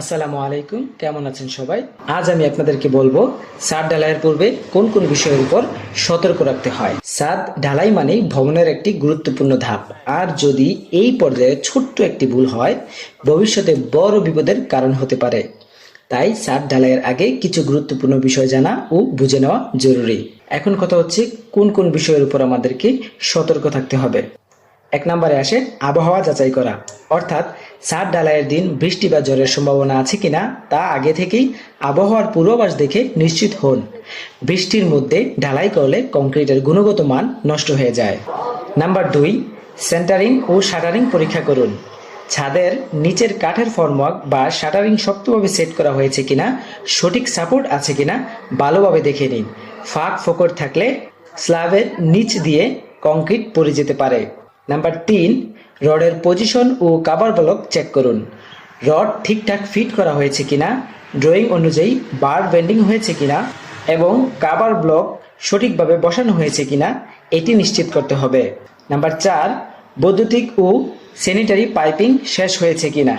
আসসালামু আলাইকুম, কেমন আছেন সবাই? আজ আমি আপনাদেরকে বলবো ছাদ ঢালাইয়ের পূর্বে কোন কোন বিষয়ের উপর সতর্ক রাখতে হয়। ছাদ ঢালাই মানেই ভবনের একটি গুরুত্বপূর্ণ ধাপ, আর যদি এই পর্যায়ে ছোট্ট একটি ভুল হয় ভবিষ্যতে বড় বিপদের কারণ হতে পারে। তাই ছাদ ঢালাইয়ের আগে কিছু গুরুত্বপূর্ণ বিষয় জানা ও বুঝে নেওয়া জরুরি। এখন কথা হচ্ছে কোন কোন বিষয়ের উপর আমাদেরকে সতর্ক থাকতে হবে। এক নম্বরে আসে আবহাওয়া যাচাই করা, অর্থাৎ ছাদ ঢালাইয়ের দিন বৃষ্টি বা ঝড়ের সম্ভাবনা আছে কিনা তা আগে থেকেই আবহাওয়ার পূর্বাভাস দেখে নিশ্চিত হন। বৃষ্টির মধ্যে ঢালাই করলে কংক্রিটের গুণগত মান নষ্ট হয়ে যায়। নাম্বার 2, সেন্টারিং ও শাটারিং পরীক্ষা করুন। ছাদের নিচের কাঠের ফর্মওয়ার্ক বা শাটারিং শক্তভাবে সেট করা হয়েছে কিনা, সঠিক সাপোর্ট আছে কিনা ভালোভাবে দেখে নিন। ফাঁক ফোকর থাকলে স্ল্যাবের নিচ দিয়ে কংক্রিট পড়ে যেতে পারে। নাম্বার 3, রডের পজিশন ও কাভার ব্লক চেক করুন। রড ঠিকঠাক ফিট করা হয়েছে কিনা, ড্রয়িং অনুযায়ী বার বেন্ডিং হয়েছে কিনা এবং কাভার ব্লক সঠিকভাবে বসানো হয়েছে কিনা এটি নিশ্চিত করতে হবে। নাম্বার 4, বৈদ্যুতিক ও স্যানিটারি পাইপিং শেষ হয়েছে কিনা,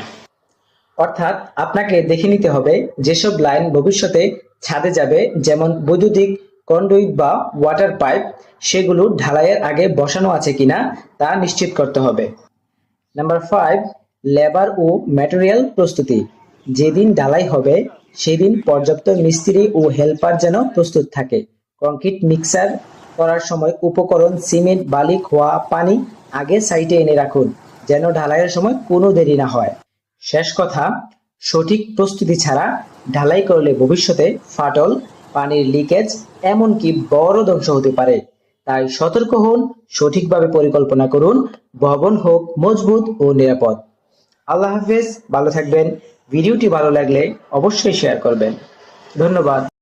অর্থাৎ আপনাকে দেখে নিতে হবে যেসব লাইন ভবিষ্যতে ছাদে যাবে, যেমন বৈদ্যুতিক কন্ডুইট বা ওয়াটার পাইপ, সেগুলো ঢালাইয়ের আগে বসানো আছে কিনা তা নিশ্চিত করতে হবে। নাম্বার 5, লেবার ও ম্যাটেরিয়াল প্রস্তুতি। যেদিন ঢালাই হবে সেদিন পর্যাপ্ত মিস্ত্রি ও হেল্পার যেন প্রস্তুত থাকে। কংক্রিট মিক্সার করার সময় উপকরণ, সিমেন্ট, বালি, খোয়া পানি আগে সাইটে এনে রাখুন, যেন ঢালাইয়ের সময় কোনো দেরি না হয়। শেষ কথা, সঠিক প্রস্তুতি ছাড়া ঢালাই করলে ভবিষ্যতে ফাটল, পানির লিকেজ, এমনকি বড় ধ্বংস হতে পারে। তাই সতর্ক হন, সঠিকভাবে পরিকল্পনা করুন, ভবন হোক মজবুত ও নিরাপদ। আল্লাহ হাফেজ, ভালো থাকবেন। ভিডিওটি ভালো লাগলে অবশ্যই শেয়ার করবেন। ধন্যবাদ।